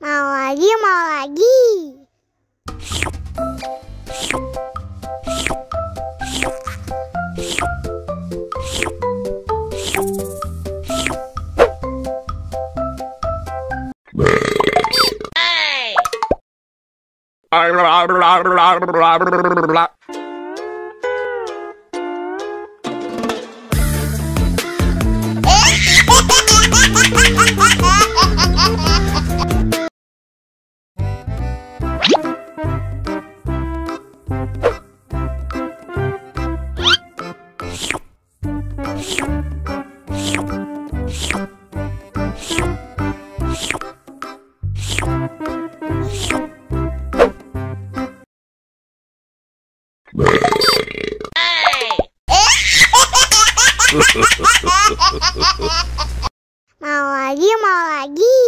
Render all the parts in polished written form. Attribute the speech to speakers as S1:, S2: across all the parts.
S1: Mau lagi, mau lagi. Mau lagi, mau lagi.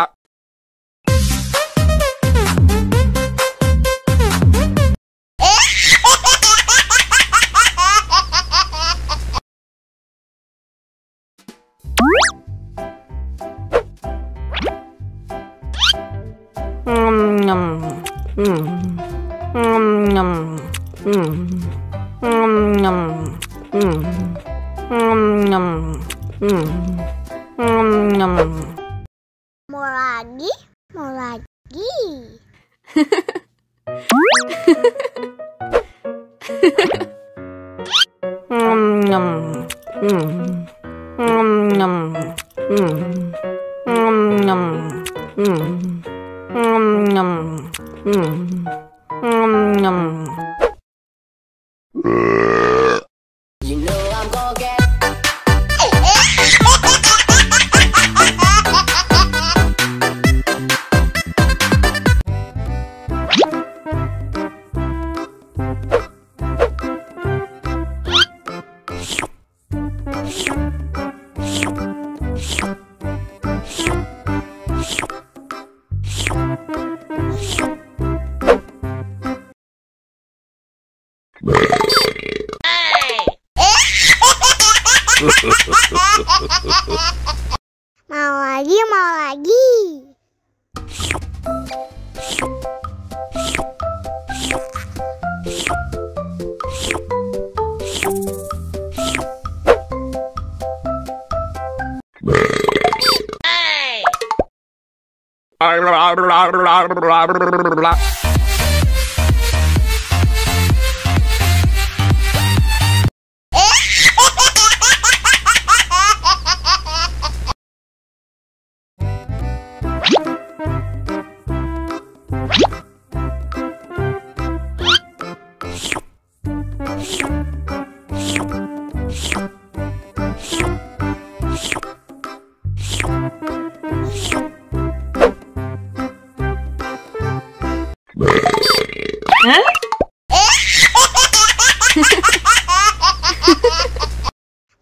S1: Mau lagi, mau lagi.
S2: You know I'm gonna get
S1: Mau lagi, mau lagi.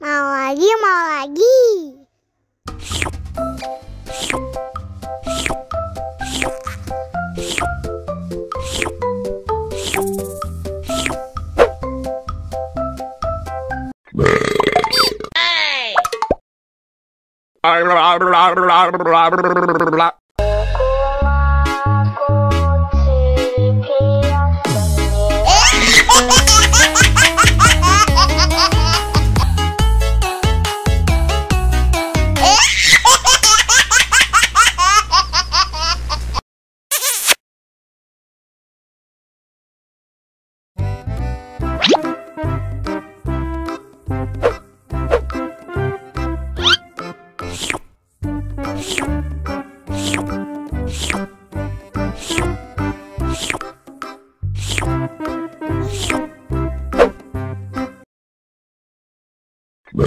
S1: Mau lagi, mau lagi.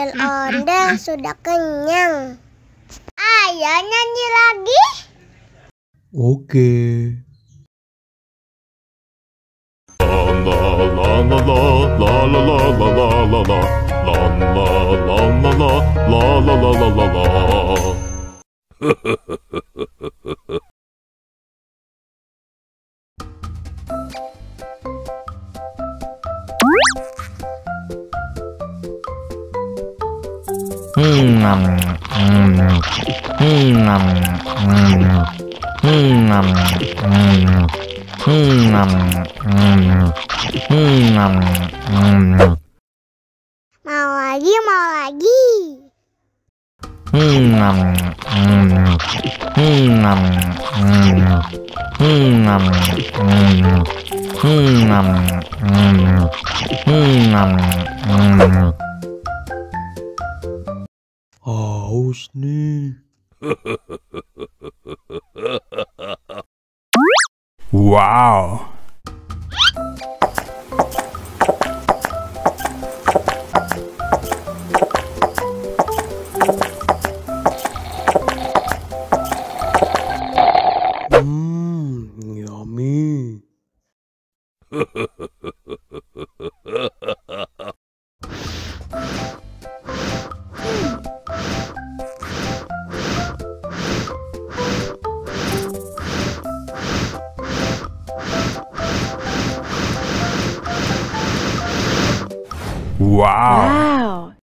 S3: ondel-ondel sudah kenyang. Ayo nyanyi lagi.
S4: Oke.
S3: Mau lagi.
S4: Haus nih. Wow. Yummy. Wow.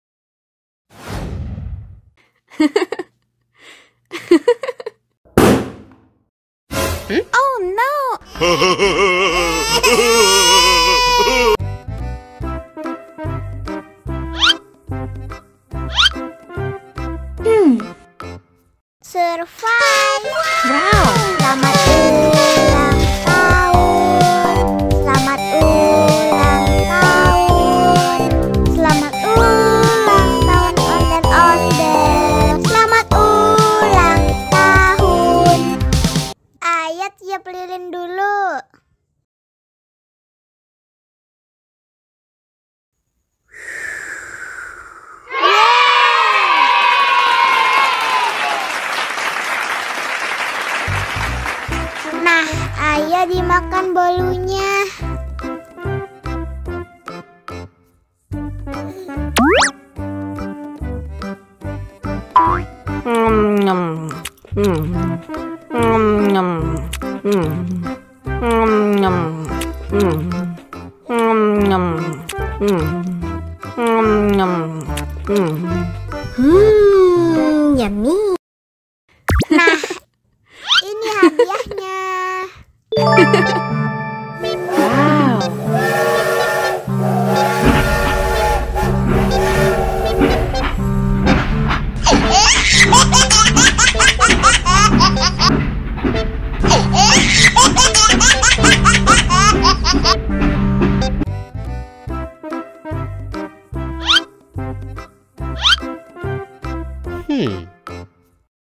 S1: Oh no!
S3: Survive.
S1: Wow!
S3: Selamat ulang tahun. Selamat ulang tahun. Selamat ulang tahun ondel-ondel. Selamat ulang tahun. Ayo tiup lilin dulu. Nah, ayo dimakan bolunya. Yummy. Nah, ini hadiahnya.
S1: Wow!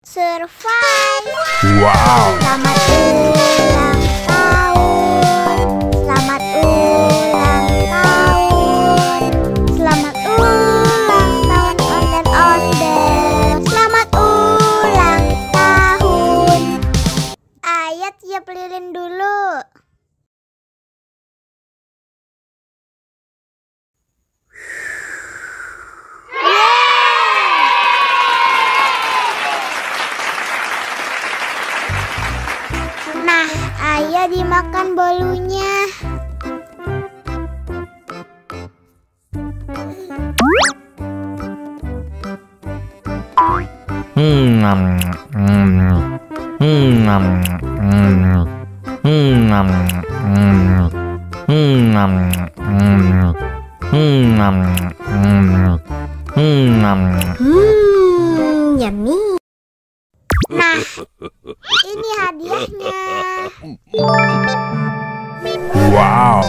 S3: Survive.
S4: Wow.
S3: Selamat ulang tahun. Selamat ulang tahun. Selamat ulang tahun ondel-ondel. Selamat ulang tahun. Ayo tiup lilin dulu. Nah, ayo dimakan bolunya. Yummy. Nah, ini hadiahnya.
S4: Wow.
S1: Wow!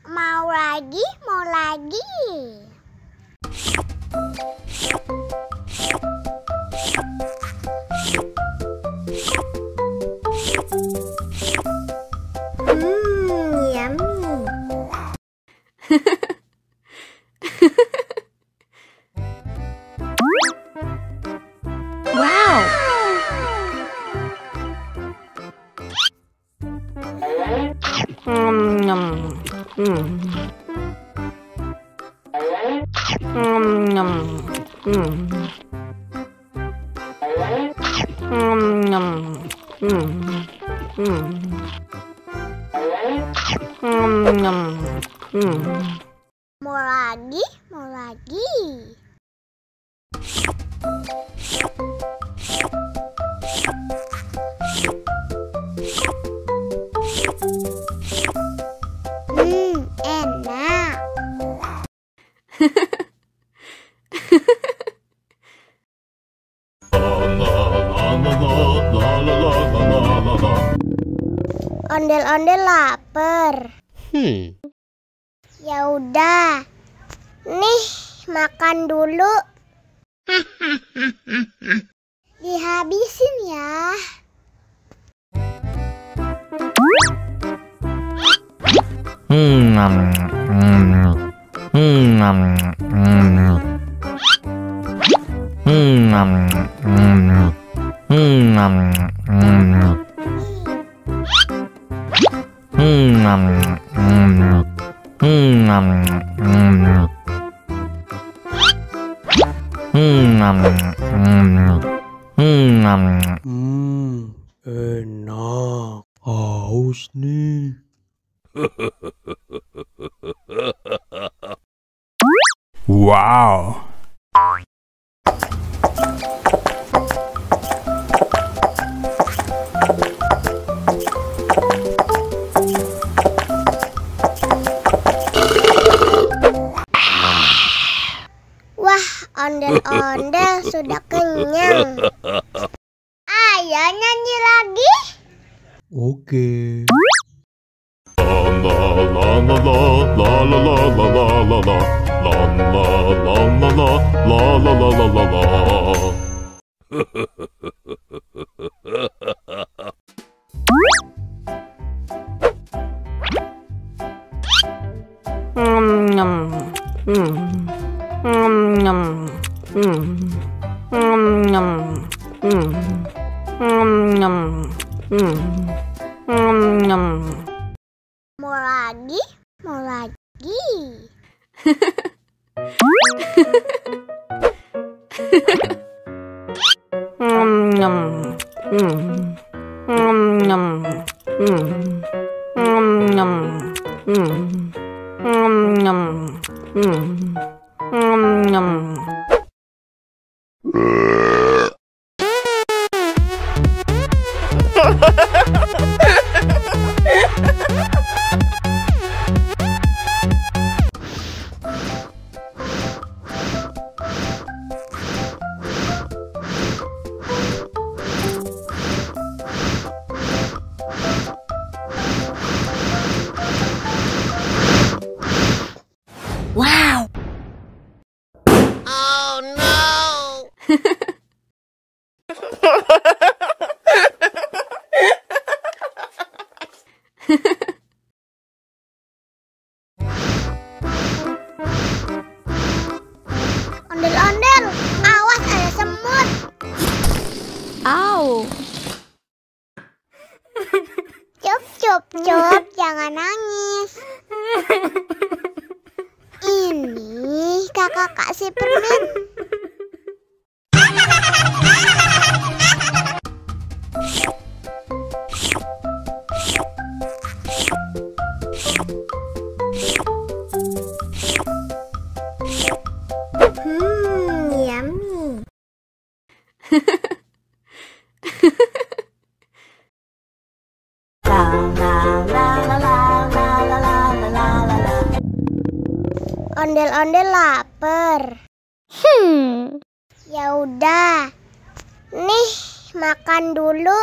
S3: Mau lagi, mau lagi. Yummy.
S5: Wow.
S3: Mau lagi, mau lagi. Enak. Ondel-ondel lapar. Ya udah. Nih, makan dulu. Dihabisin ya.
S4: Enak. Haus nih. Wow.
S3: Wah, ondel-ondel sudah kenyang. Ayo nyanyi lagi.
S4: Oke.
S3: Mau lagi, mau lagi.
S5: Wow.
S2: Oh no!
S3: Ondel-ondel, awas ada semut.
S5: Au.
S3: Cup, jangan nangis. Ini kakak kasih permen. Yummy.
S1: La la la la la la
S3: Ondel-ondel lapar. Ya udah. Nih, makan dulu.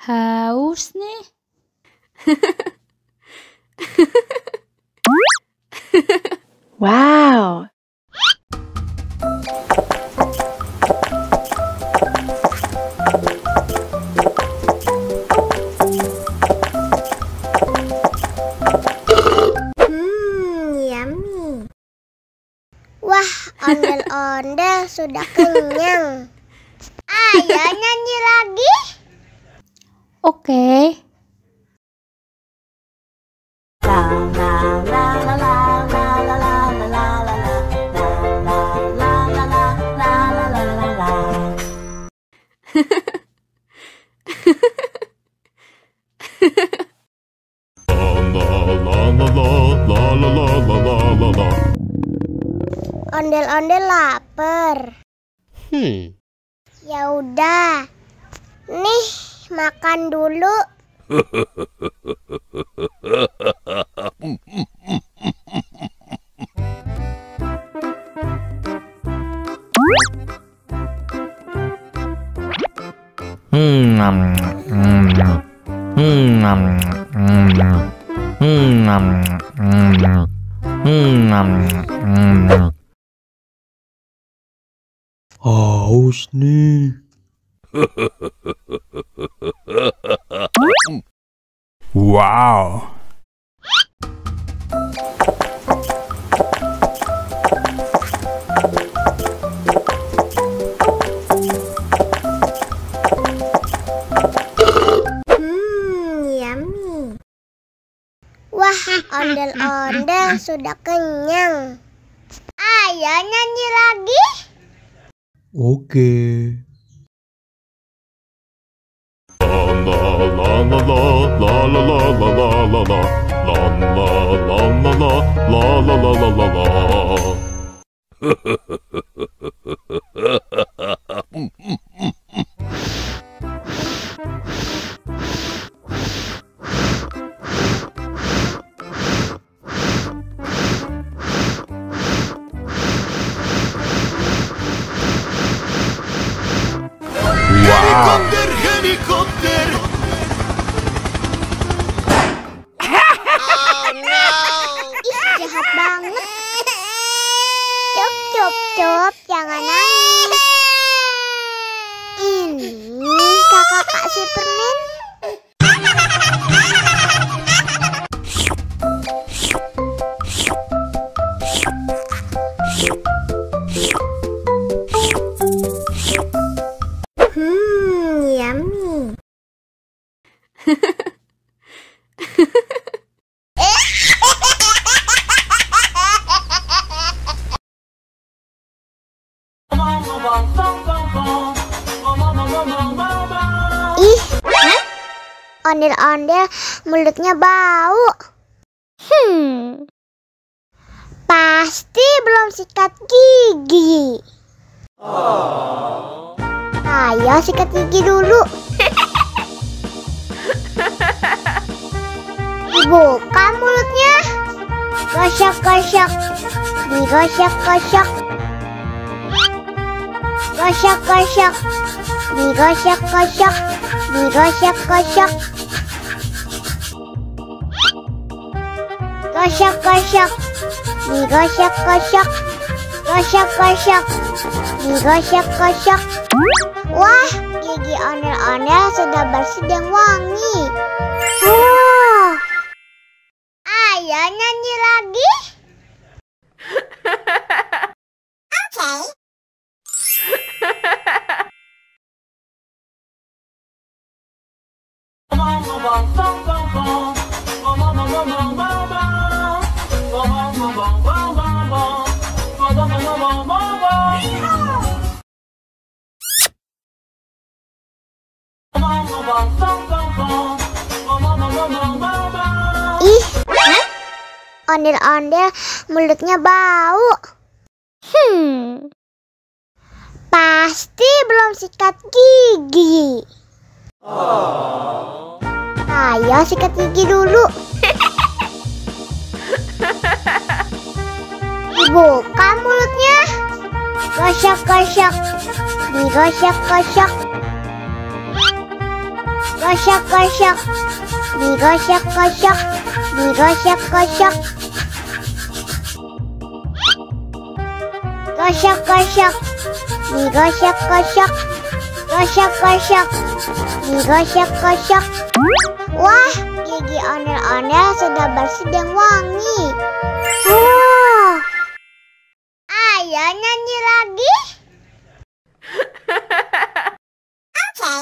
S5: Haus nih.
S6: Wow.
S3: Yummy. Wah, ondel-ondel sudah kenyang. Ayo nyanyi lagi.
S5: Oke.
S1: La la la la la la la la la la la la la la la la la la.
S3: Ondel-ondel lapar. Ya udah. Nih, makan dulu.
S4: Haus nih.
S7: Wow.
S3: Yummy. Wah, ondel-ondel sudah kenyang. Ayo nyanyi lagi.
S4: Oke.
S2: Helikopter, helikopter. Oh no.
S3: Ih, jahat banget. Cop, cop, cop, jangan nangis. Ini kakak kasih permen. Yummy. Ih, ondel-ondel mulutnya bau. Pasti belum sikat gigi. Ayo sikat gigi dulu. Dibuka mulutnya. Gosok-gosok. Digosok-gosok. Gosok-gosok. Digosok-gosok. Digosok-gosok. Gosok-gosok. Digosok-gosok. Gosok-gosok. Digosok-gosok. Wah, gigi ondel-ondel sudah bersih dan wangi. Ayo nyanyi lagi. ondel-ondel mulutnya bau. Pasti belum sikat gigi. Ayo sikat gigi dulu. Dibuka mulutnya. Gosok-gosok. Digosok-gosok. Gosok-gosok. Digosok-gosok. Digosok-gosok. Gosok-gosok. Digosok-gosok. Gosok-gosok. Digosok-gosok. Wah, gigi ondel-ondel sudah bersih dan wangi. Ayo nyanyi lagi. Oke.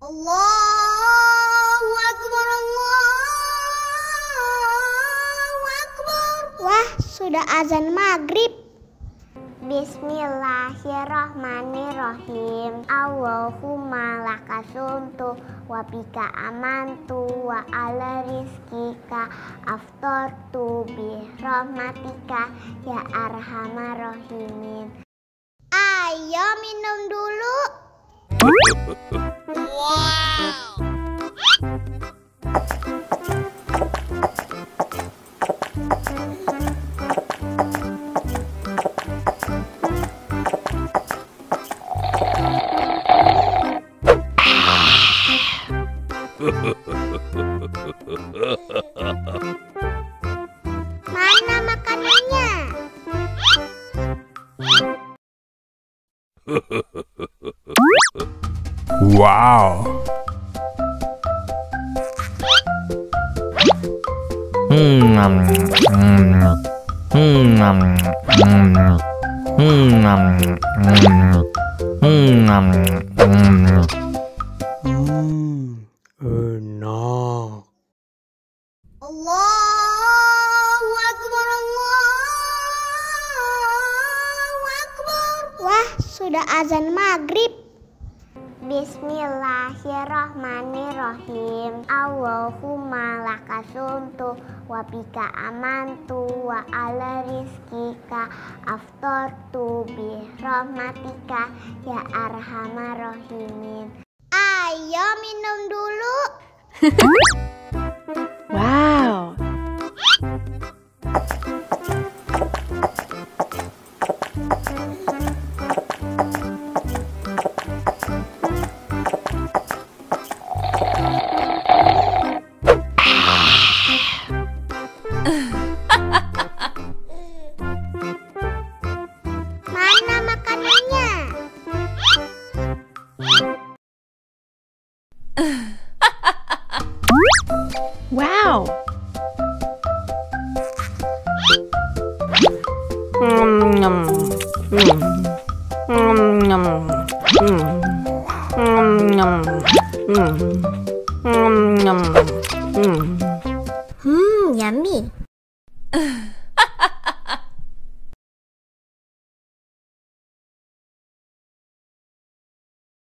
S3: Allahu Akbar, Allahu Akbar. Wah, sudah azan maghrib. Bismillahirrahmanirrahim. Allahumma lakasumtu wa bika amantu wa ala rizkika aftortu bi rahmatika ya arhamar rahimin. Ayo minum dulu. Mana makanannya?
S7: Wow.
S4: Enak.
S3: Allahu Akbar, Allahu Akbar. Wah, sudah azan maghrib. Bismillahirrahmanirrahim. Allahumma lakasumtu wa bika amantu wa ala rizkika aftortu bi rahmatika ya arhamar rahimin. Ayo minum dulu.
S5: Wow.
S3: Mana makanannya?
S5: Wow.
S3: Yummy.